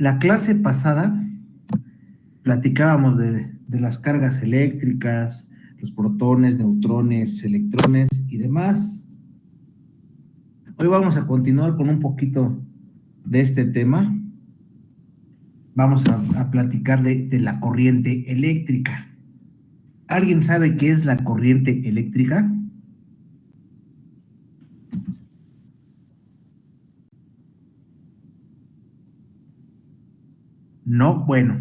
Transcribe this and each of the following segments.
La clase pasada platicábamos de las cargas eléctricas, los protones, neutrones, electrones y demás. Hoy vamos a continuar con un poquito de este tema. Vamos a platicar de la corriente eléctrica. ¿Alguien sabe qué es la corriente eléctrica? No, bueno.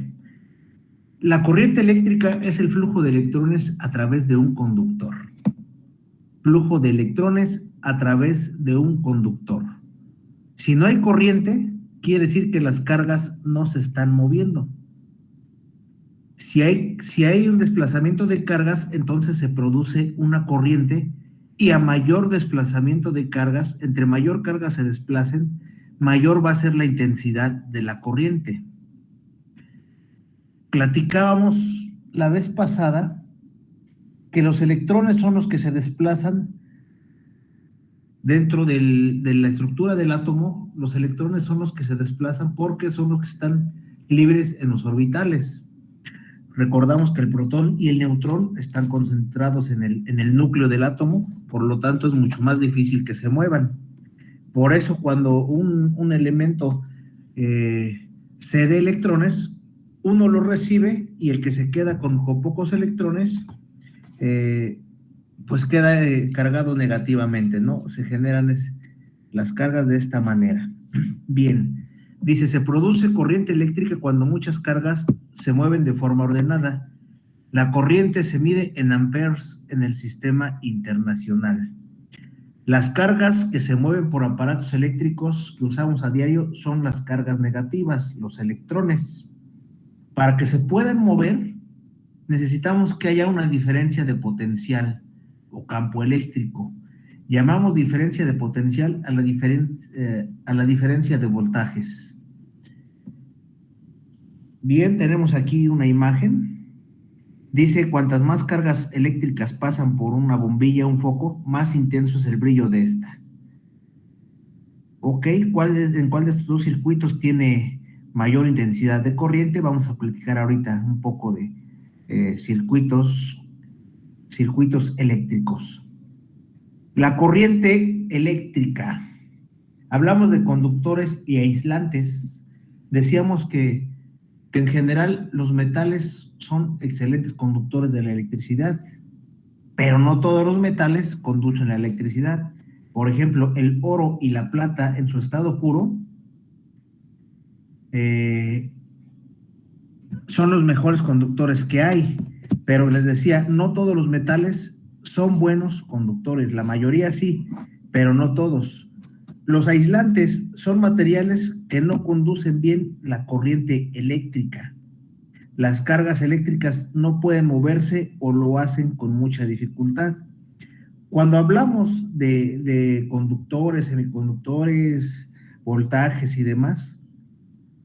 La corriente eléctrica es el flujo de electrones a través de un conductor. Flujo de electrones a través de un conductor. Si no hay corriente, quiere decir que las cargas no se están moviendo. Si hay un desplazamiento de cargas, entonces se produce una corriente y a mayor desplazamiento de cargas, entre mayor carga se desplacen, mayor va a ser la intensidad de la corriente. Platicábamos la vez pasada que los electrones son los que se desplazan dentro de la estructura del átomo. Los electrones son los que se desplazan porque son los que están libres en los orbitales. Recordamos que el protón y el neutrón están concentrados en el núcleo del átomo, por lo tanto es mucho más difícil que se muevan. Por eso cuando un elemento cede electrones, uno los recibe y el que se queda con pocos electrones, pues queda cargado negativamente, ¿no? Se generan las cargas de esta manera. Bien, dice, se produce corriente eléctrica cuando muchas cargas se mueven de forma ordenada. La corriente se mide en amperes en el sistema internacional. Las cargas que se mueven por aparatos eléctricos que usamos a diario son las cargas negativas, los electrones. Para que se puedan mover, necesitamos que haya una diferencia de potencial o campo eléctrico. Llamamos diferencia de potencial a la diferencia de voltajes. Bien, tenemos aquí una imagen. Dice, cuantas más cargas eléctricas pasan por una bombilla, un foco, más intenso es el brillo de esta. Ok, ¿en cuál de estos dos circuitos tiene mayor intensidad de corriente? Vamos a platicar ahorita un poco de circuitos eléctricos. La corriente eléctrica. Hablamos de conductores y aislantes. Decíamos que en general los metales son excelentes conductores de la electricidad, pero no todos los metales conducen la electricidad. Por ejemplo, el oro y la plata en su estado puro son los mejores conductores que hay, pero les decía, no todos los metales son buenos conductores, la mayoría sí, pero no todos. Los aislantes son materiales que no conducen bien la corriente eléctrica. Las cargas eléctricas no pueden moverse o lo hacen con mucha dificultad. Cuando hablamos de conductores, semiconductores, voltajes y demás,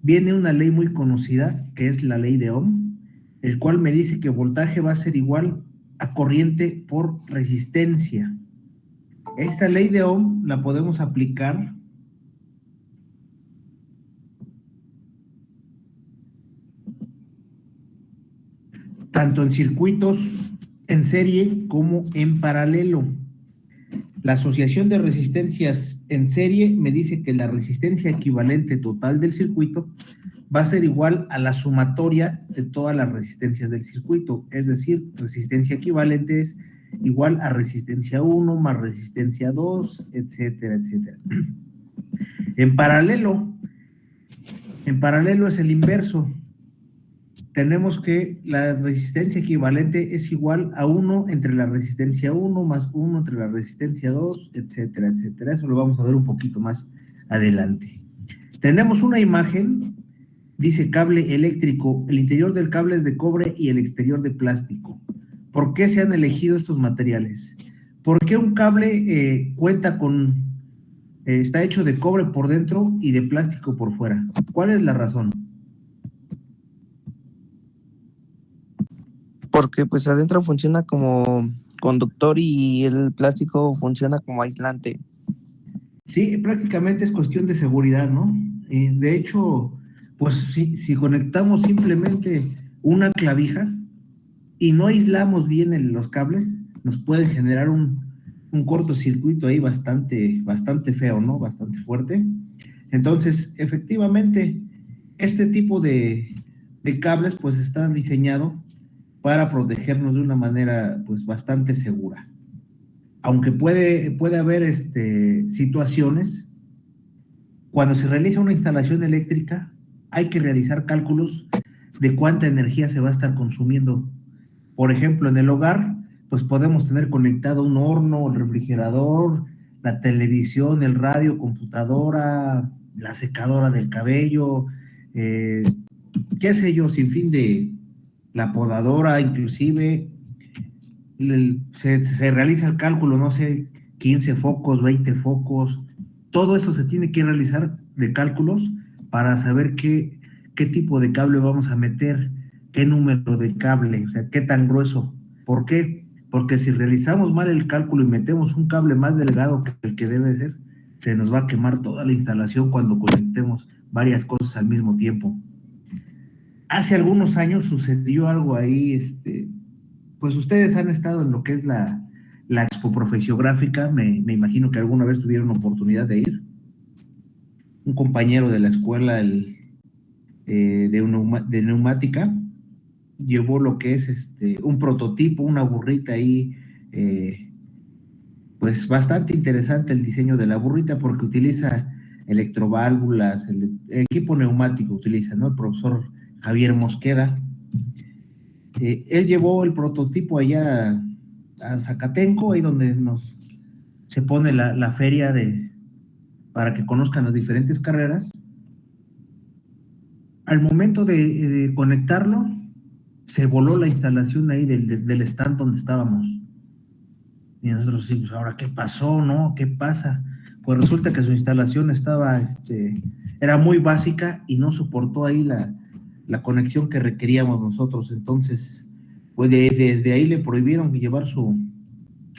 viene una ley muy conocida que es la ley de Ohm, el cual me dice que voltaje va a ser igual a corriente por resistencia. Esta ley de Ohm la podemos aplicar tanto en circuitos en serie como en paralelo. La asociación de resistencias en serie me dice que la resistencia equivalente total del circuito va a ser igual a la sumatoria de todas las resistencias del circuito, es decir, resistencia equivalente es igual a resistencia 1 más resistencia 2, etcétera, etcétera. En paralelo es el inverso. Tenemos que la resistencia equivalente es igual a 1 entre la resistencia 1 más 1 entre la resistencia 2, etcétera, etcétera. Eso lo vamos a ver un poquito más adelante. Tenemos una imagen, dice cable eléctrico. El interior del cable es de cobre y el exterior de plástico. ¿Por qué se han elegido estos materiales? ¿Por qué un cable está hecho de cobre por dentro y de plástico por fuera? ¿Cuál es la razón? Porque pues adentro funciona como conductor y el plástico funciona como aislante. Sí, prácticamente es cuestión de seguridad, ¿no? De hecho, Pues si conectamos simplemente una clavija y no aislamos bien los cables, nos puede generar un cortocircuito ahí bastante feo, ¿no? Bastante fuerte. Entonces, efectivamente, este tipo de cables pues está diseñado para protegernos de una manera pues bastante segura. Aunque puede haber situaciones, cuando se realiza una instalación eléctrica, hay que realizar cálculos de cuánta energía se va a estar consumiendo. Por ejemplo, en el hogar, pues podemos tener conectado un horno, el refrigerador, la televisión, el radio, computadora, la secadora del cabello, eh, qué sé yo, sin fin de la podadora, inclusive se realiza el cálculo, no sé, 15 focos, 20 focos, todo eso se tiene que realizar de cálculos para saber qué tipo de cable vamos a meter, qué número de cable, o sea, qué tan grueso. ¿Por qué? Porque si realizamos mal el cálculo y metemos un cable más delgado que el que debe ser, se nos va a quemar toda la instalación cuando conectemos varias cosas al mismo tiempo. Hace algunos años sucedió algo ahí, pues ustedes han estado en lo que es la Expo Profesiográfica, me imagino que alguna vez tuvieron oportunidad de ir. Un compañero de la escuela de neumática llevó lo que es un prototipo, una burrita ahí, pues bastante interesante el diseño de la burrita porque utiliza electroválvulas, el equipo neumático utiliza, ¿no? El profesor Javier Mosqueda. Él llevó el prototipo allá a Zacatenco, ahí donde se pone la feria para que conozcan las diferentes carreras. Al momento de conectarlo, se voló la instalación ahí del stand donde estábamos. Y nosotros sí, pues ahora, ¿qué pasó, no? ¿Qué pasa? Pues resulta que su instalación era muy básica y no soportó ahí la conexión que requeríamos nosotros. Entonces, pues desde ahí le prohibieron llevar su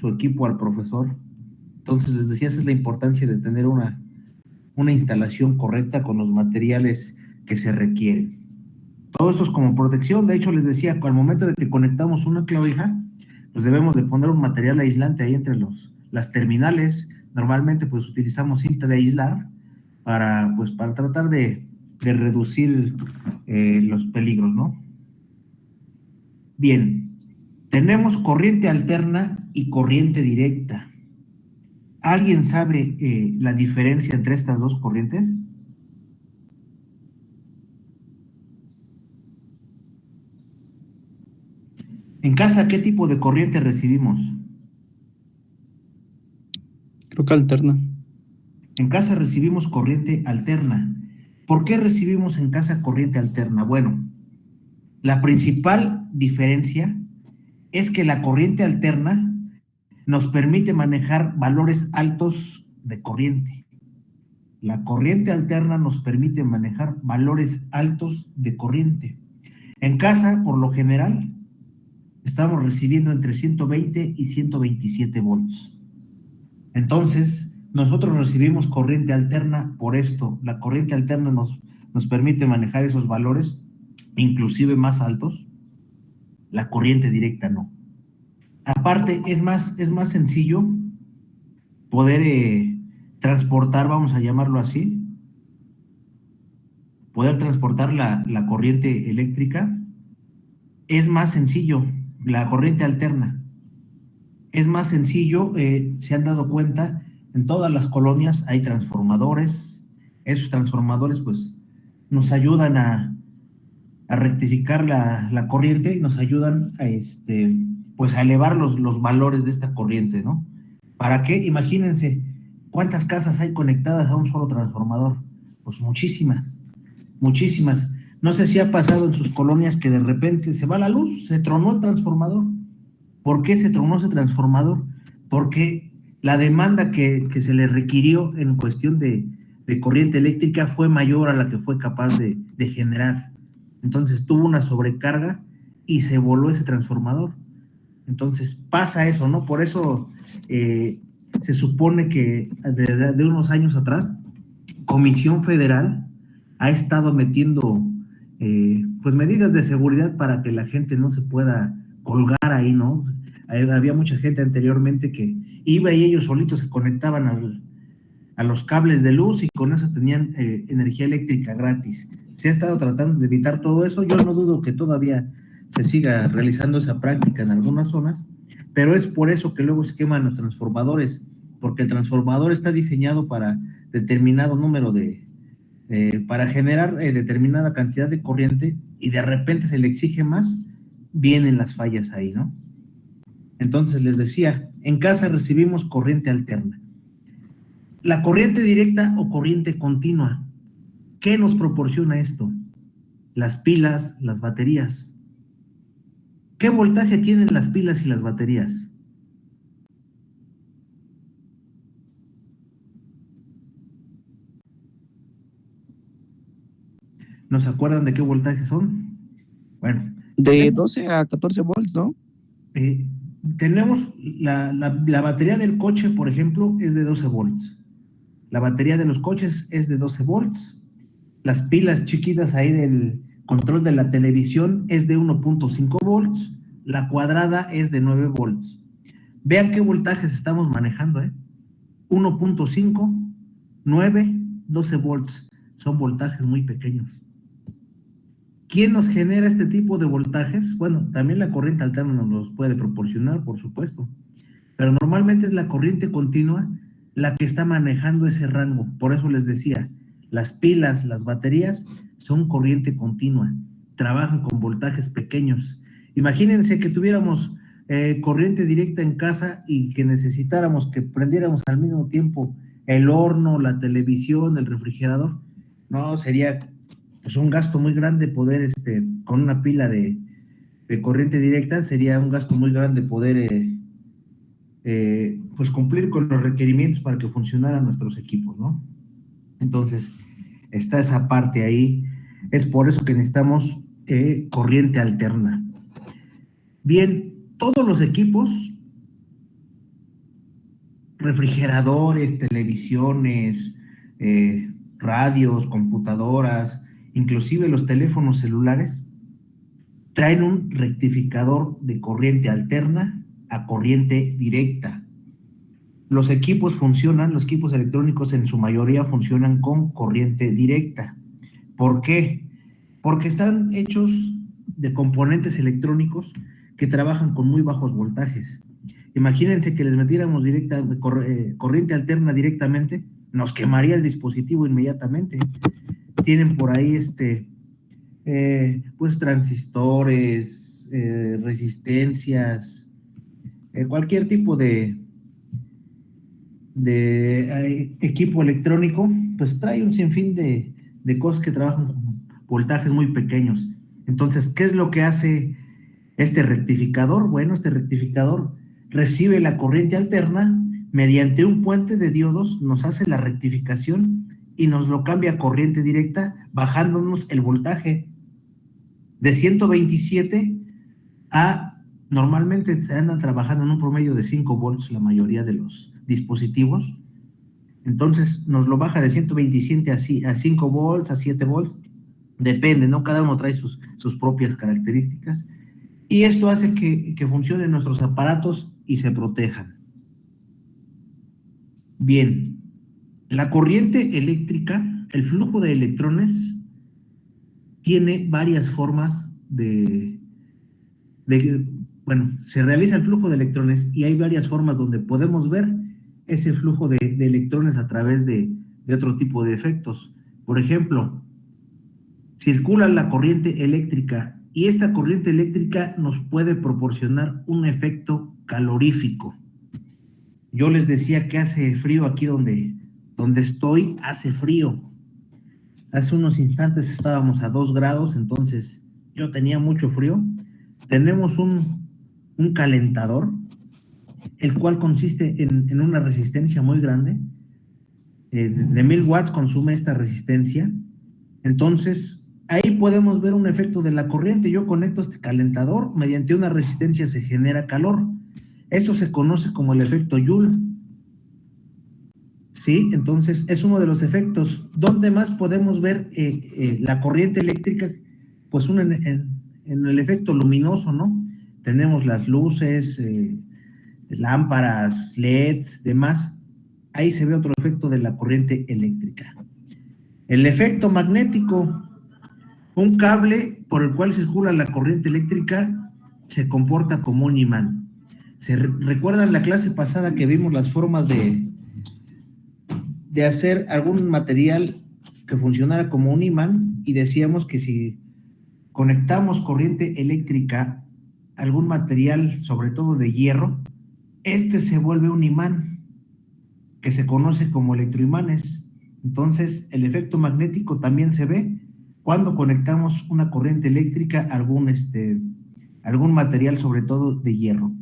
equipo al profesor. Entonces, les decía, esa es la importancia de tener una instalación correcta con los materiales que se requieren. Todo esto es como protección. De hecho, les decía, al momento de que conectamos una clavija, pues debemos de poner un material aislante ahí entre las terminales. Normalmente, pues utilizamos cinta de aislar para tratar de reducir los peligros, ¿no? Bien, tenemos corriente alterna y corriente directa. ¿Alguien sabe la diferencia entre estas dos corrientes? En casa, ¿qué tipo de corriente recibimos? Creo que alterna. En casa recibimos corriente alterna. ¿Por qué recibimos en casa corriente alterna? Bueno, la principal diferencia es que la corriente alterna nos permite manejar valores altos de corriente. La corriente alterna nos permite manejar valores altos de corriente. En casa, por lo general, estamos recibiendo entre 120 y 127 volts. Entonces, nosotros recibimos corriente alterna por esto. La corriente alterna nos permite manejar esos valores, inclusive más altos. La corriente directa no. Aparte, es más sencillo poder transportar, vamos a llamarlo así, poder transportar la corriente eléctrica. Es más sencillo, la corriente alterna. Es más sencillo, se han dado cuenta, en todas las colonias hay transformadores. Esos transformadores pues nos ayudan a rectificar la corriente y nos ayudan pues a elevar los valores de esta corriente, ¿no? ¿Para qué? Imagínense cuántas casas hay conectadas a un solo transformador. Pues muchísimas, muchísimas. No sé si ha pasado en sus colonias que de repente se va la luz, se tronó el transformador. ¿Por qué se tronó ese transformador? Porque la demanda que se le requirió en cuestión de corriente eléctrica fue mayor a la que fue capaz de generar. Entonces tuvo una sobrecarga y se voló ese transformador. Entonces pasa eso, ¿no? Por eso se supone que de unos años atrás, Comisión Federal ha estado metiendo pues medidas de seguridad para que la gente no se pueda colgar ahí, ¿no? Había mucha gente anteriormente que iba y ellos solitos se conectaban a los cables de luz y con eso tenían energía eléctrica gratis. Se ha estado tratando de evitar todo eso. Yo no dudo que todavía se siga realizando esa práctica en algunas zonas, pero es por eso que luego se queman los transformadores, porque el transformador está diseñado para determinado número para generar determinada cantidad de corriente y de repente se le exige más, vienen las fallas ahí, ¿no? Entonces les decía, en casa recibimos corriente alterna. La corriente directa o corriente continua, ¿qué nos proporciona esto? Las pilas, las baterías. ¿Qué voltaje tienen las pilas y las baterías? ¿No se acuerdan de qué voltaje son? Bueno. De 12 a 14 volts, ¿no? Tenemos la batería del coche, por ejemplo, es de 12 volts. La batería de los coches es de 12 volts. Las pilas chiquitas ahí del control de la televisión es de 1.5 volts. La cuadrada es de 9 volts. Vean qué voltajes estamos manejando, 1.5, 9, 12 volts. Son voltajes muy pequeños. ¿Quién nos genera este tipo de voltajes? Bueno, también la corriente alterna nos los puede proporcionar, por supuesto, pero normalmente es la corriente continua la que está manejando ese rango. Por eso les decía, las pilas, las baterías son corriente continua, trabajan con voltajes pequeños. Imagínense que tuviéramos corriente directa en casa y que necesitáramos que prendiéramos al mismo tiempo el horno, la televisión, el refrigerador. No, sería pues un gasto muy grande poder, con una pila de corriente directa, sería un gasto muy grande poder pues cumplir con los requerimientos para que funcionaran nuestros equipos, ¿no? Entonces, está esa parte ahí. Es por eso que necesitamos corriente alterna. Bien, todos los equipos, refrigeradores, televisiones, radios, computadoras, inclusive los teléfonos celulares, traen un rectificador de corriente alterna a corriente directa. Los equipos electrónicos en su mayoría funcionan con corriente directa. ¿Por qué? Porque están hechos de componentes electrónicos que trabajan con muy bajos voltajes. Imagínense que les metiéramos corriente alterna directamente, nos quemaría el dispositivo inmediatamente. Tienen por ahí pues transistores, resistencias, cualquier tipo de equipo electrónico, pues trae un sinfín de cosas que trabajan con voltajes muy pequeños. Entonces, ¿qué es lo que hace este rectificador? Bueno, este rectificador recibe la corriente alterna mediante un puente de diodos, nos hace la rectificación y nos lo cambia a corriente directa, bajándonos el voltaje de 127 a, normalmente se andan trabajando en un promedio de 5 volts la mayoría de los dispositivos. Entonces nos lo baja de 127 a 5 volts, a 7 volts, depende, ¿no? Cada uno trae sus propias características y esto hace que funcionen nuestros aparatos y se protejan. Bien, la corriente eléctrica, el flujo de electrones, tiene varias formas bueno, se realiza el flujo de electrones y hay varias formas donde podemos ver ese flujo de electrones a través de otro tipo de efectos. Por ejemplo, circula la corriente eléctrica y esta corriente eléctrica nos puede proporcionar un efecto calorífico. Yo les decía que hace frío aquí donde estoy, hace frío. Hace unos instantes estábamos a 2 grados, entonces yo tenía mucho frío. Tenemos un calentador, el cual consiste en una resistencia muy grande. De 1000 watts consume esta resistencia. Entonces, ahí podemos ver un efecto de la corriente. Yo conecto este calentador, mediante una resistencia se genera calor. Eso se conoce como el efecto Joule. ¿sí? Entonces, es uno de los efectos. ¿Dónde más podemos ver la corriente eléctrica? Pues en el efecto luminoso, ¿no? Tenemos las luces, lámparas, LEDs, demás. Ahí se ve otro efecto de la corriente eléctrica. El efecto magnético, un cable por el cual circula la corriente eléctrica se comporta como un imán. ¿Recuerdan la clase pasada que vimos las formas de hacer algún material que funcionara como un imán? Y decíamos que si conectamos corriente eléctrica a algún material, sobre todo de hierro, este se vuelve un imán que se conoce como electroimanes. Entonces, el efecto magnético también se ve cuando conectamos una corriente eléctrica a algún material, sobre todo de hierro.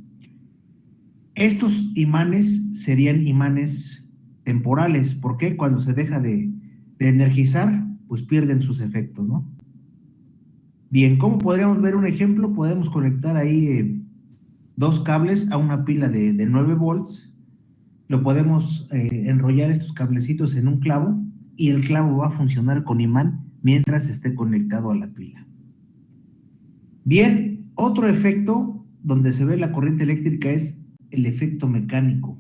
Estos imanes serían imanes temporales. ¿Por qué? Cuando se deja de energizar, pues pierden sus efectos, ¿no? Bien, ¿cómo podríamos ver un ejemplo? Podemos conectar ahí dos cables a una pila de 9 volts. Lo podemos enrollar estos cablecitos en un clavo y el clavo va a funcionar con imán mientras esté conectado a la pila. Bien, otro efecto donde se ve la corriente eléctrica es el efecto mecánico.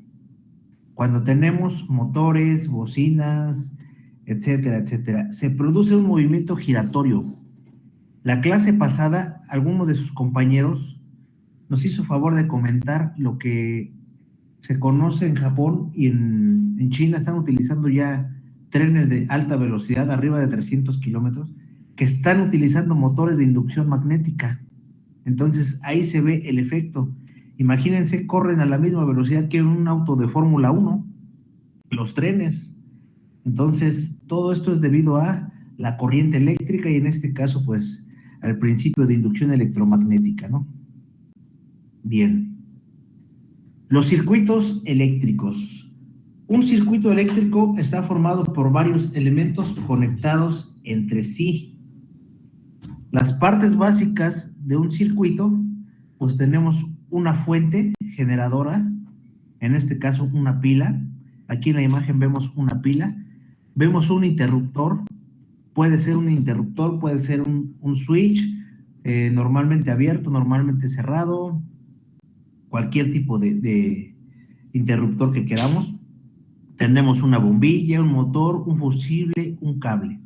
Cuando tenemos motores, bocinas, etcétera, etcétera, se produce un movimiento giratorio. La clase pasada, alguno de sus compañeros nos hizo favor de comentar lo que se conoce en Japón y en China. Están utilizando ya trenes de alta velocidad, arriba de 300 kilómetros, que están utilizando motores de inducción magnética. Entonces, ahí se ve el efecto. Imagínense, corren a la misma velocidad que un auto de Fórmula 1, los trenes. Entonces, todo esto es debido a la corriente eléctrica y en este caso, pues, al principio de inducción electromagnética, ¿no? Bien. Los circuitos eléctricos. Un circuito eléctrico está formado por varios elementos conectados entre sí. Las partes básicas de un circuito, pues tenemos una fuente generadora, en este caso una pila. Aquí en la imagen vemos una pila. Vemos un interruptor, puede ser un interruptor, puede ser un switch, normalmente abierto, normalmente cerrado, cualquier tipo de interruptor que queramos. Tenemos una bombilla, un motor, un fusible, un cable.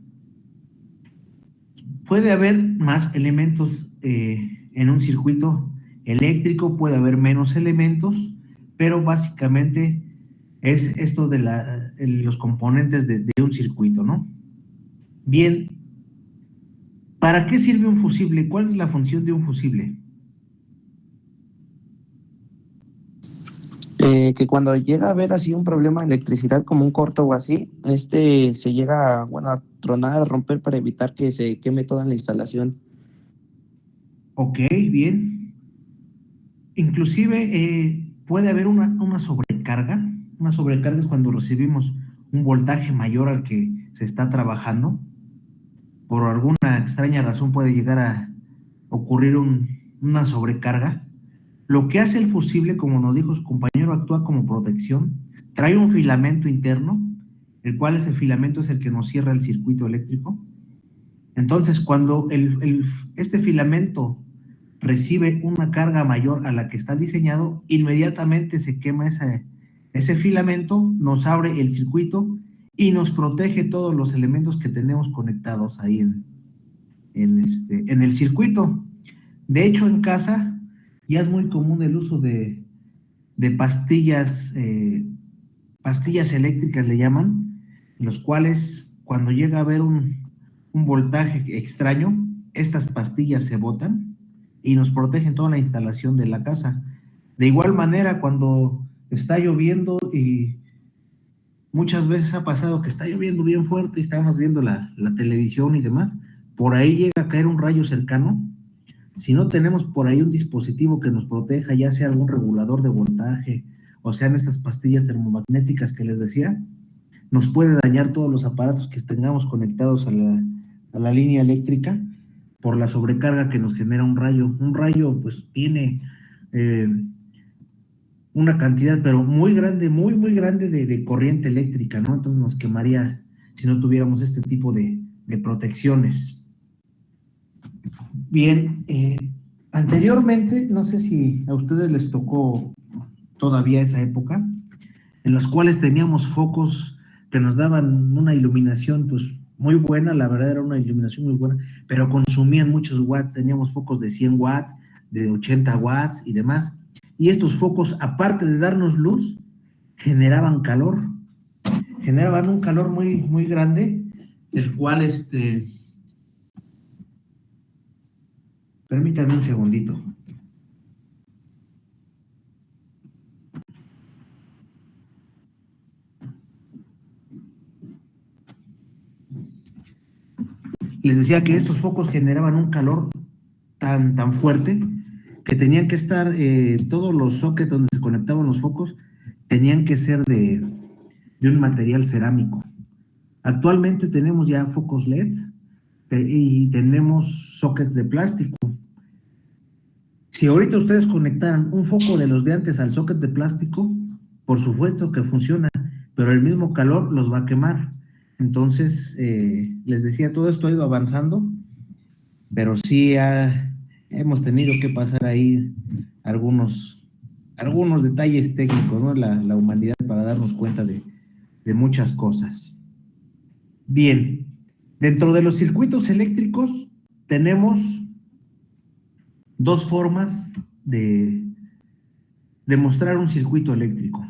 Puede haber más elementos en un circuito eléctrico, puede haber menos elementos, pero básicamente es esto de los componentes de un circuito, ¿no? Bien, ¿para qué sirve un fusible? ¿Cuál es la función de un fusible? Que cuando llega a haber así un problema de electricidad como un corto o así, se llega, bueno, a tronar, a romper para evitar que se queme toda la instalación. Ok, bien. Inclusive puede haber una sobrecarga. Una sobrecarga es cuando recibimos un voltaje mayor al que se está trabajando. Por alguna extraña razón puede llegar a ocurrir una sobrecarga. Lo que hace el fusible, como nos dijo su compañero, actúa como protección. Trae un filamento interno, el cual ese filamento es el que nos cierra el circuito eléctrico. Entonces, cuando este filamento recibe una carga mayor a la que está diseñado, inmediatamente se quema ese filamento, nos abre el circuito y nos protege todos los elementos que tenemos conectados ahí en el circuito. De hecho, en casa ya es muy común el uso de pastillas, pastillas eléctricas le llaman, en los cuales cuando llega a haber un voltaje extraño, estas pastillas se botan y nos protegen toda la instalación de la casa. De igual manera, cuando está lloviendo y muchas veces ha pasado que está lloviendo bien fuerte y estamos viendo la televisión y demás, por ahí llega a caer un rayo cercano. Si no tenemos por ahí un dispositivo que nos proteja, ya sea algún regulador de voltaje o sean estas pastillas termomagnéticas que les decía, nos puede dañar todos los aparatos que tengamos conectados a la línea eléctrica por la sobrecarga que nos genera un rayo. Un rayo pues tiene una cantidad, pero muy grande, muy grande de corriente eléctrica, ¿no? Entonces nos quemaría si no tuviéramos este tipo de protecciones. Bien, anteriormente, no sé si a ustedes les tocó todavía esa época, en las cuales teníamos focos que nos daban una iluminación pues muy buena, la verdad era una iluminación muy buena, pero consumían muchos watts, teníamos focos de 100 watts, de 80 watts y demás, y estos focos, aparte de darnos luz, generaban calor, generaban un calor muy grande, el cual, permítanme un segundito. Les decía que estos focos generaban un calor tan fuerte que tenían que estar, todos los sockets donde se conectaban los focos, tenían que ser de un material cerámico. Actualmente tenemos ya focos LED y tenemos sockets de plástico. Si ahorita ustedes conectaran un foco de los de antes al socket de plástico, por supuesto que funciona, pero el mismo calor los va a quemar. Entonces, les decía, todo esto ha ido avanzando, pero sí hemos tenido que pasar ahí algunos detalles técnicos, ¿no? La humanidad para darnos cuenta de muchas cosas. Bien, dentro de los circuitos eléctricos tenemos dos formas de mostrar un circuito eléctrico.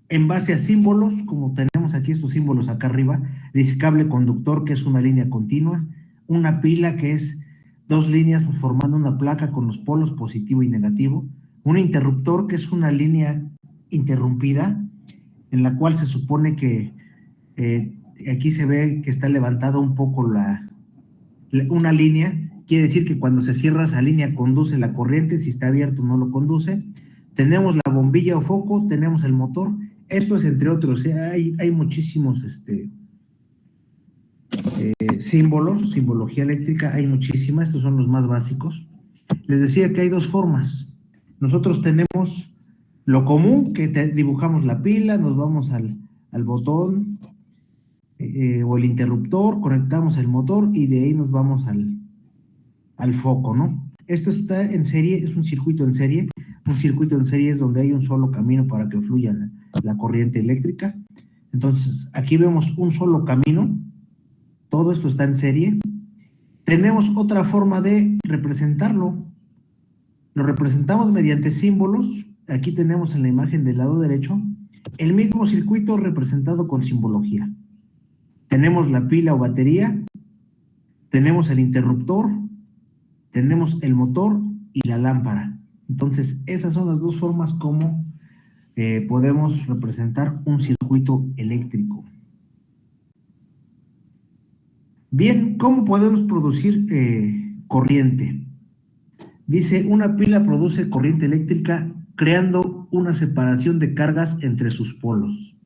En base a símbolos, como tenemos aquí estos símbolos acá arriba, dice cable conductor, que es una línea continua, una pila, que es dos líneas formando una placa con los polos positivo y negativo, un interruptor, que es una línea interrumpida, en la cual se supone que aquí se ve que está levantada un poco una línea, quiere decir que cuando se cierra esa línea conduce la corriente, si está abierto no lo conduce. Tenemos la bombilla o foco, tenemos el motor, esto es entre otros, hay muchísimos símbolos, simbología eléctrica, hay muchísimas, estos son los más básicos. Les decía que hay dos formas. Nosotros tenemos lo común, que dibujamos la pila, nos vamos al botón o el interruptor, conectamos el motor y de ahí nos vamos al foco, ¿no? Esto está en serie, es un circuito en serie. Un circuito en serie es donde hay un solo camino para que fluya la corriente eléctrica. Entonces, aquí vemos un solo camino. Todo esto está en serie. Tenemos otra forma de representarlo. Lo representamos mediante símbolos. Aquí tenemos en la imagen del lado derecho el mismo circuito representado con simbología. Tenemos la pila o batería, tenemos el interruptor, tenemos el motor y la lámpara. Entonces, esas son las dos formas como podemos representar un circuito eléctrico. Bien, ¿cómo podemos producir corriente? Dice, una pila produce corriente eléctrica creando una separación de cargas entre sus polos.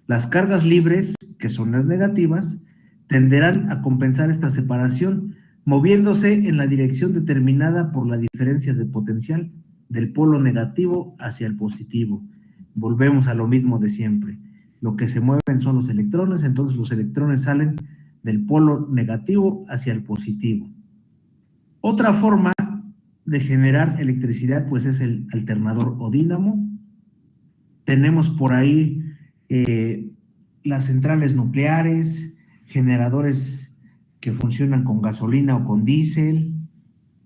Las cargas libres, que son las negativas, tenderán a compensar esta separación, moviéndose en la dirección determinada por la diferencia de potencial del polo negativo hacia el positivo. Volvemos a lo mismo de siempre. Lo que se mueven son los electrones, entonces los electrones salen del polo negativo hacia el positivo. Otra forma de generar electricidad, pues es el alternador o dínamo. Tenemos por ahí las centrales nucleares, generadores que funcionan con gasolina o con diésel.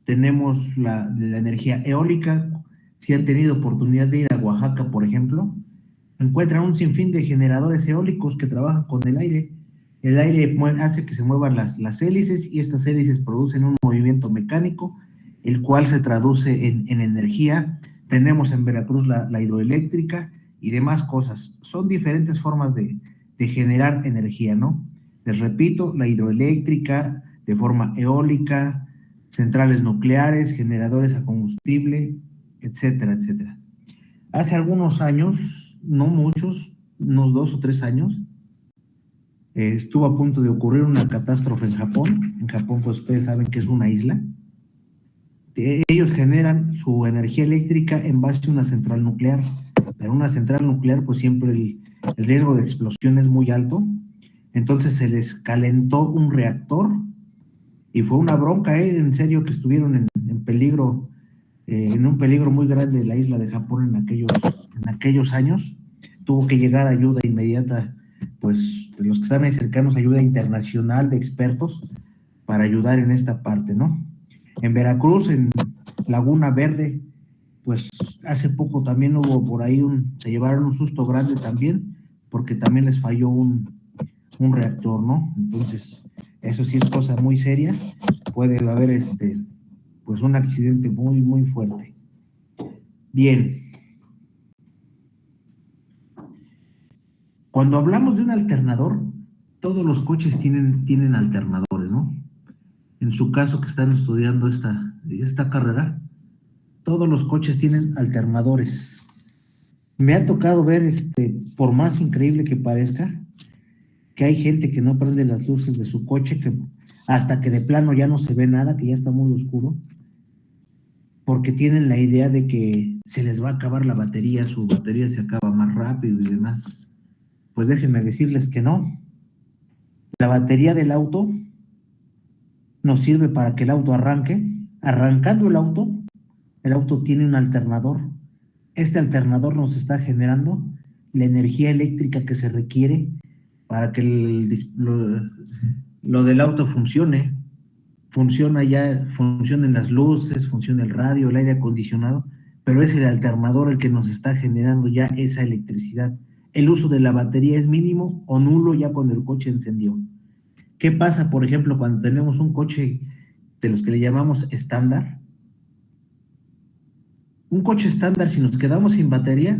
Tenemos la energía eólica. Si han tenido oportunidad de ir a Oaxaca, por ejemplo, encuentran un sinfín de generadores eólicos que trabajan con el aire. El aire hace que se muevan las hélices y estas hélices producen un movimiento mecánico, el cual se traduce en energía. Tenemos en Veracruz la hidroeléctrica y demás cosas. Son diferentes formas de generar energía, ¿no? Les repito, la hidroeléctrica de forma eólica, centrales nucleares, generadores a combustible, etcétera, etcétera. Hace algunos años, no muchos, unos 2 o 3 años, estuvo a punto de ocurrir una catástrofe en Japón. En Japón, pues ustedes saben que es una isla. Ellos generan su energía eléctrica en base a una central nuclear, pero una central nuclear, pues siempre el riesgo de explosión es muy alto. Entonces se les calentó un reactor y fue una bronca, en serio, que estuvieron en peligro, en un peligro muy grande la isla de Japón en aquellos años. Tuvo que llegar ayuda inmediata, pues de los que están ahí cercanos, ayuda internacional de expertos para ayudar en esta parte, ¿no? En Veracruz, en Laguna Verde, pues hace poco también hubo por ahí se llevaron un susto grande también, porque también les falló un reactor, ¿no? Entonces, eso sí es cosa muy seria, puede haber pues un accidente muy, muy fuerte. Bien. Cuando hablamos de un alternador, todos los coches tienen alternadores, ¿no? En su caso que están estudiando esta carrera, todos los coches tienen alternadores. Me ha tocado ver, por más increíble que parezca, que hay gente que no prende las luces de su coche, que hasta que de plano ya no se ve nada, que ya está muy oscuro, porque tienen la idea de que se les va a acabar la batería, su batería se acaba más rápido y demás. Pues déjenme decirles que no. La batería del auto nos sirve para que el auto arranque. Arrancando el auto tiene un alternador. Este alternador nos está generando la energía eléctrica que se requiere para que lo del auto funcione. Funcionen las luces, funciona el radio, el aire acondicionado, pero es el alternador el que nos está generando ya esa electricidad. El uso de la batería es mínimo o nulo ya cuando el coche encendió. ¿Qué pasa, por ejemplo, cuando tenemos un coche de los que le llamamos estándar? Un coche estándar, si nos quedamos sin batería,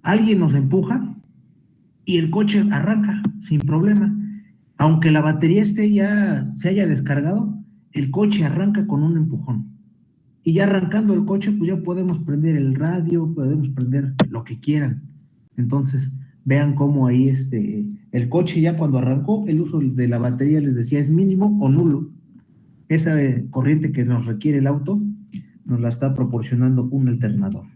alguien nos empuja y el coche arranca sin problema. Aunque la batería ya se haya descargado, el coche arranca con un empujón. Y ya arrancando el coche, pues ya podemos prender el radio, podemos prender lo que quieran. Entonces, vean cómo ahí el coche ya cuando arrancó, el uso de la batería, les decía, es mínimo o nulo. Esa corriente que nos requiere el auto, nos la está proporcionando un alternador.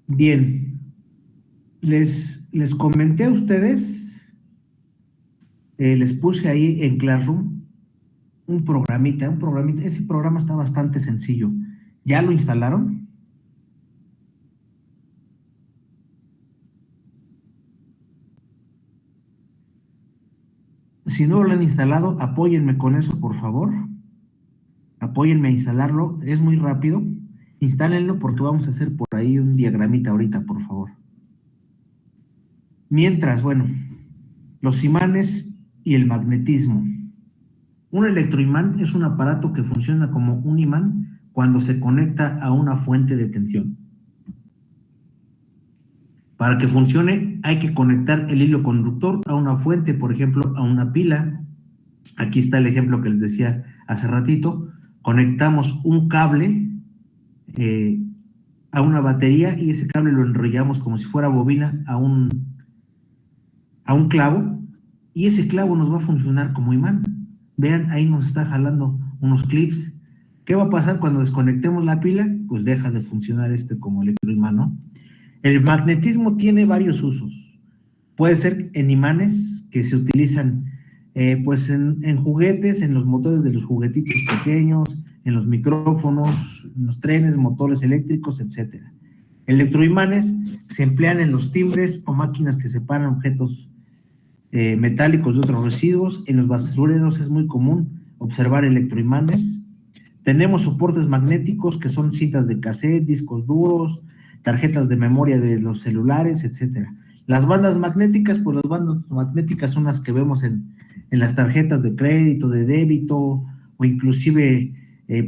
Bien, les comenté a ustedes, les puse ahí en Classroom un programita, ese programa está bastante sencillo. ¿Ya lo instalaron? Si no lo han instalado, apóyenme con eso, por favor. Apóyenme a instalarlo, es muy rápido. Instálenlo porque vamos a hacer por ahí un diagramita ahorita, por favor. Mientras, bueno, los imanes y el magnetismo. Un electroimán es un aparato que funciona como un imán cuando se conecta a una fuente de tensión. Para que funcione hay que conectar el hilo conductor a una fuente, por ejemplo, a una pila. Aquí está el ejemplo que les decía hace ratito. Conectamos un cable a una batería y ese cable lo enrollamos como si fuera bobina a un clavo y ese clavo nos va a funcionar como imán. Vean, ahí nos está jalando unos clips. ¿Qué va a pasar cuando desconectemos la pila? Pues deja de funcionar como electroimán, ¿no? El magnetismo tiene varios usos. Puede ser en imanes que se utilizan pues en juguetes, en los motores de los juguetitos pequeños, en los micrófonos, en los trenes, motores eléctricos, etc. Electroimanes se emplean en los timbres o máquinas que separan objetos metálicos de otros residuos. En los basureros es muy común observar electroimanes. Tenemos soportes magnéticos que son cintas de cassette, discos duros, tarjetas de memoria de los celulares, etcétera. Las bandas magnéticas, pues las bandas magnéticas son las que vemos en las tarjetas de crédito, de débito, o inclusive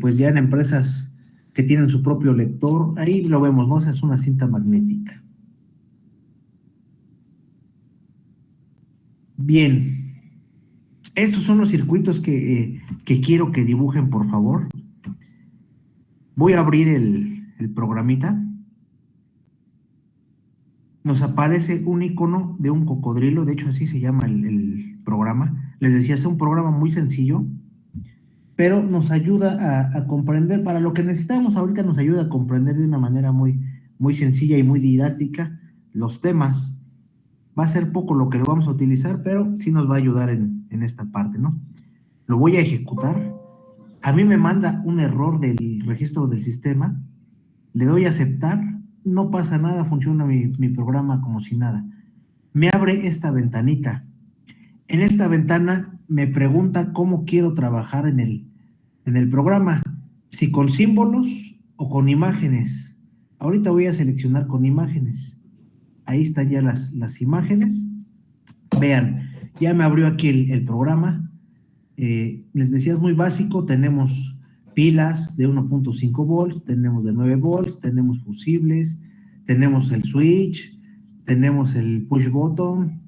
pues ya en empresas que tienen su propio lector. Ahí lo vemos, ¿no? Esa es una cinta magnética. Bien, estos son los circuitos que quiero que dibujen, por favor. Voy a abrir el programita. Nos aparece un icono de un cocodrilo, de hecho así se llama el programa. Les decía, es un programa muy sencillo. pero nos ayuda a comprender, para lo que necesitamos ahorita nos ayuda a comprender de una manera muy sencilla y muy didáctica los temas. Va a ser poco lo que lo vamos a utilizar, pero sí nos va a ayudar en esta parte, ¿no? Lo voy a ejecutar. A mí me manda un error del registro del sistema, le doy a aceptar, no pasa nada, funciona mi programa como si nada. Me abre esta ventanita. En esta ventana me pregunta cómo quiero trabajar en el programa, si con símbolos o con imágenes. Ahorita voy a seleccionar con imágenes. Ahí están ya las imágenes. Vean, ya me abrió aquí el programa. Les decía, es muy básico. Tenemos pilas de 1.5 volts, tenemos de 9 volts, tenemos fusibles, tenemos el switch, tenemos el push button,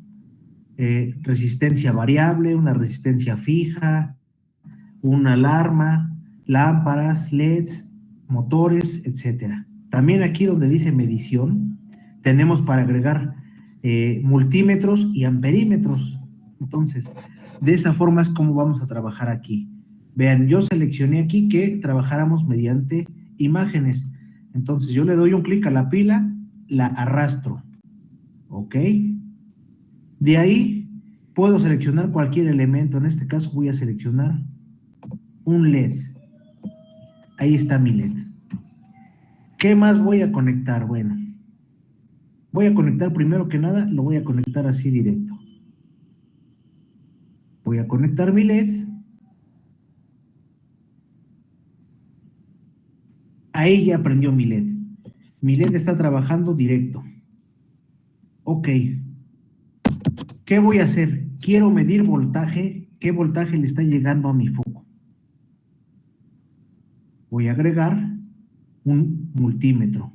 resistencia variable, una resistencia fija, una alarma, lámparas, LEDs, motores, etcétera. También aquí donde dice medición, tenemos para agregar multímetros y amperímetros. Entonces, de esa forma es como vamos a trabajar aquí. Vean, yo seleccioné aquí que trabajáramos mediante imágenes. Entonces, yo le doy un clic a la pila, la arrastro. ¿Ok? De ahí puedo seleccionar cualquier elemento. En este caso voy a seleccionar un LED. Ahí está mi LED. ¿Qué más voy a conectar? Bueno, voy a conectar primero que nada, lo voy a conectar así directo. Voy a conectar mi LED. Ahí ya prendió mi LED. Mi LED está trabajando directo. Ok. ¿Qué voy a hacer? Quiero medir voltaje. ¿Qué voltaje le está llegando a mi foco? Voy a agregar un multímetro.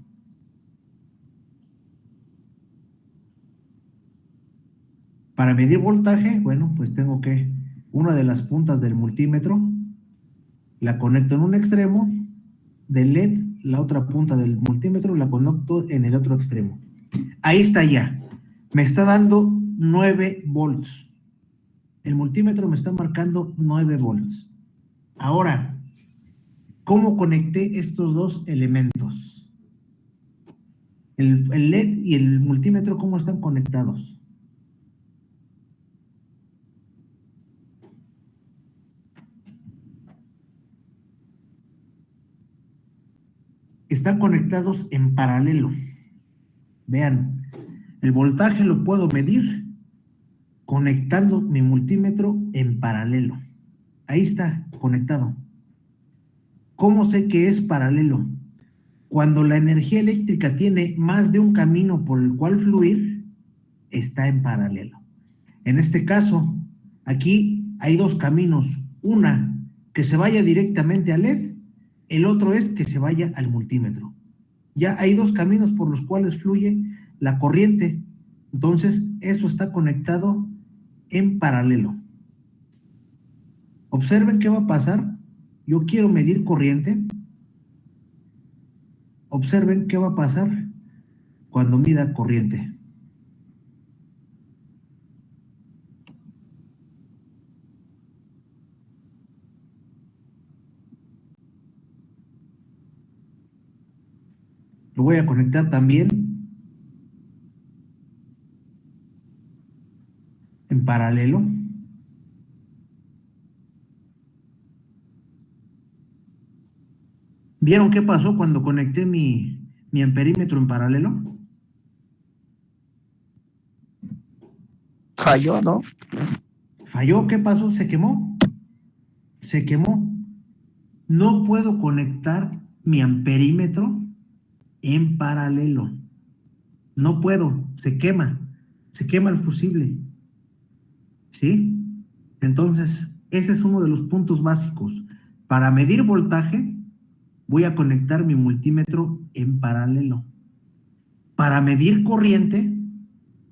Para medir voltaje, bueno, pues tengo que una de las puntas del multímetro la conecto en un extremo del LED, la otra punta del multímetro la conecto en el otro extremo. Ahí está ya. Me está dando 9 volts. El multímetro me está marcando 9 volts. Ahora, ¿cómo conecté estos dos elementos? El LED y el multímetro, ¿cómo están conectados? Están conectados en paralelo. Vean, el voltaje lo puedo medir conectando mi multímetro en paralelo. Ahí está, conectado. ¿Cómo sé que es paralelo? Cuando la energía eléctrica tiene más de un camino por el cual fluir, está en paralelo. En este caso, aquí hay dos caminos. Una, que se vaya directamente al LED, el otro es que se vaya al multímetro. Ya hay dos caminos por los cuales fluye la corriente. Entonces, esto está conectado en paralelo. Observen qué va a pasar. Yo quiero medir corriente. Observen qué va a pasar cuando mida corriente. Lo voy a conectar también en paralelo. ¿Vieron qué pasó cuando conecté mi amperímetro en paralelo? Falló, ¿no? ¿Falló? ¿Qué pasó? ¿Se quemó? Se quemó. No puedo conectar mi amperímetro en paralelo. No puedo, se quema el fusible. ¿Sí? Entonces, ese es uno de los puntos básicos. Para medir voltaje, voy a conectar mi multímetro en paralelo. Para medir corriente,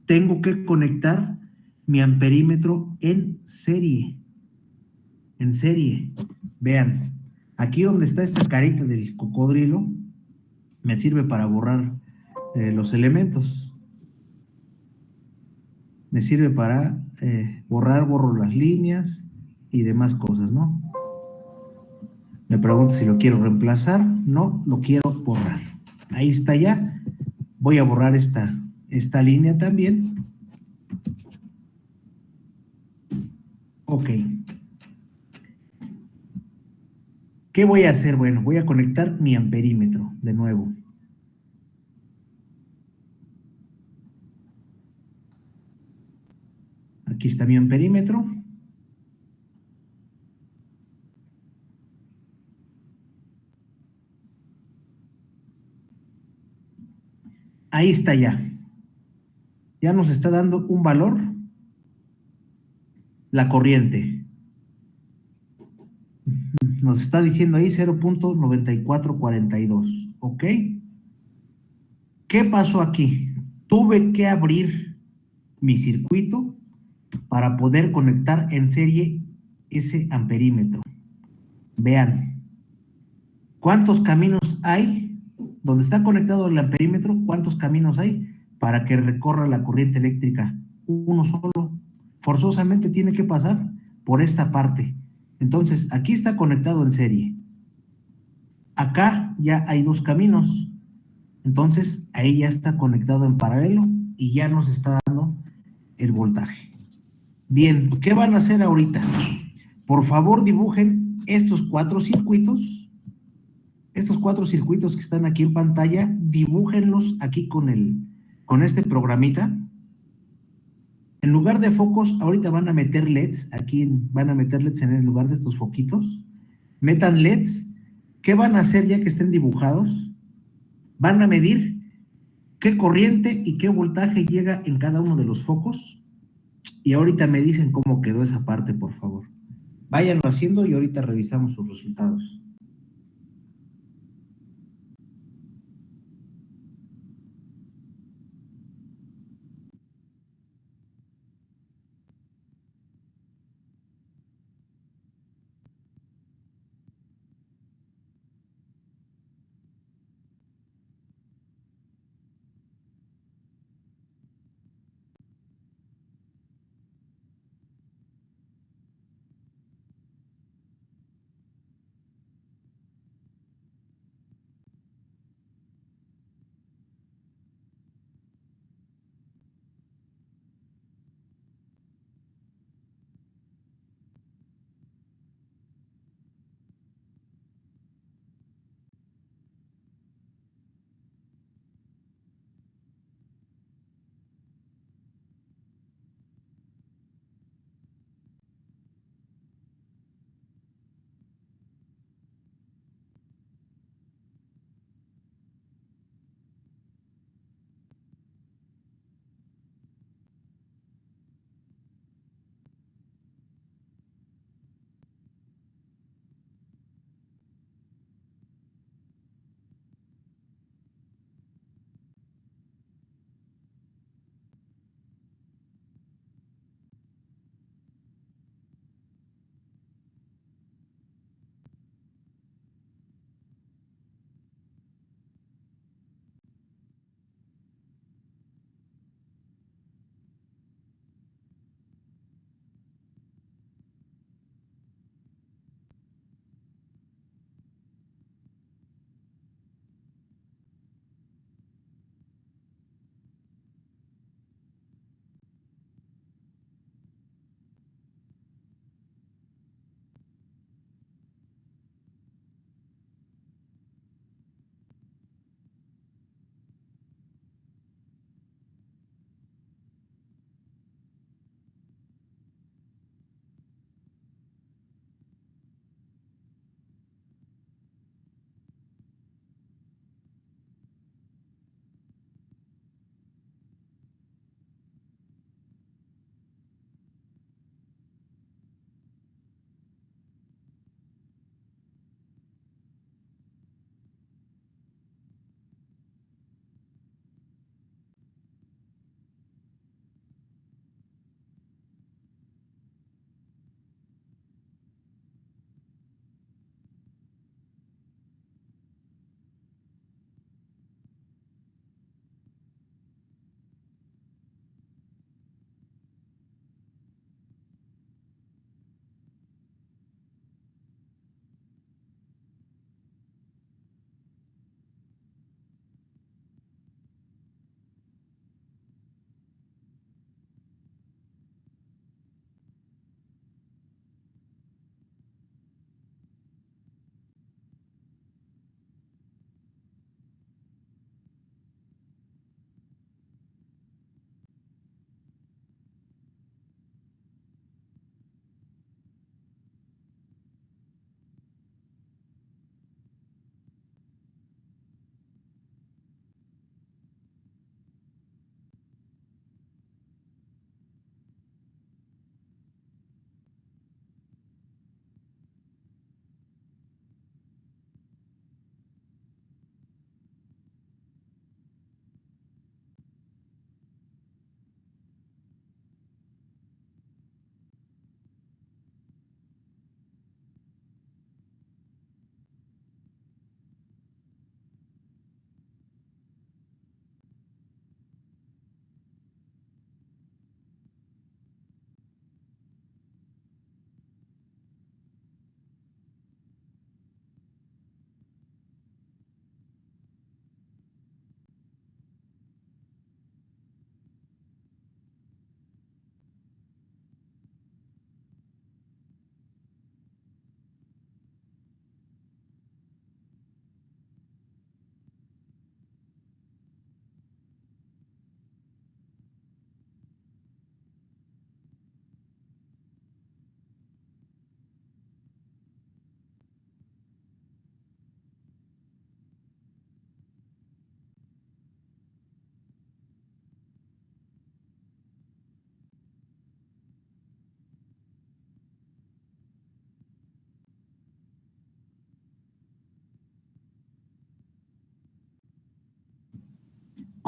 tengo que conectar mi amperímetro en serie. En serie. Vean, aquí donde está esta carita del cocodrilo, me sirve para borrar los elementos. Me sirve para borro las líneas y demás cosas, ¿no? Me pregunto si lo quiero reemplazar. No, lo quiero borrar. Ahí está ya. Voy a borrar esta línea también. Ok. ¿Qué voy a hacer? Bueno, voy a conectar mi amperímetro de nuevo. Aquí está mi amperímetro. Ahí está ya. Ya nos está dando un valor, la corriente. Nos está diciendo ahí 0.9442. ¿Ok? ¿Qué pasó aquí? Tuve que abrir mi circuito para poder conectar en serie ese amperímetro. Vean, ¿cuántos caminos hay? Donde está conectado el amperímetro, ¿cuántos caminos hay para que recorra la corriente eléctrica? Uno solo. Forzosamente tiene que pasar por esta parte. Entonces, aquí está conectado en serie. Acá ya hay dos caminos. Entonces, ahí ya está conectado en paralelo y ya nos está dando el voltaje. Bien, ¿qué van a hacer ahorita? Por favor, dibujen estos cuatro circuitos. Estos cuatro circuitos que están aquí en pantalla, dibújenlos aquí con este programita. En lugar de focos, ahorita van a meter LEDs, aquí van a meter LEDs en el lugar de estos foquitos. Metan LEDs. ¿Qué van a hacer ya que estén dibujados? Van a medir qué corriente y qué voltaje llega en cada uno de los focos. Y ahorita me dicen cómo quedó esa parte, por favor. Váyanlo haciendo y ahorita revisamos sus resultados.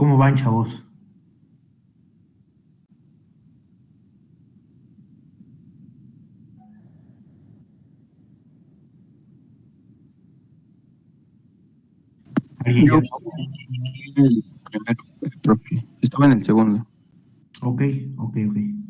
¿Cómo van, chavos? ¿Alguien Yo ya? el primero, profe. Estaba en el segundo. Ok, ok, ok.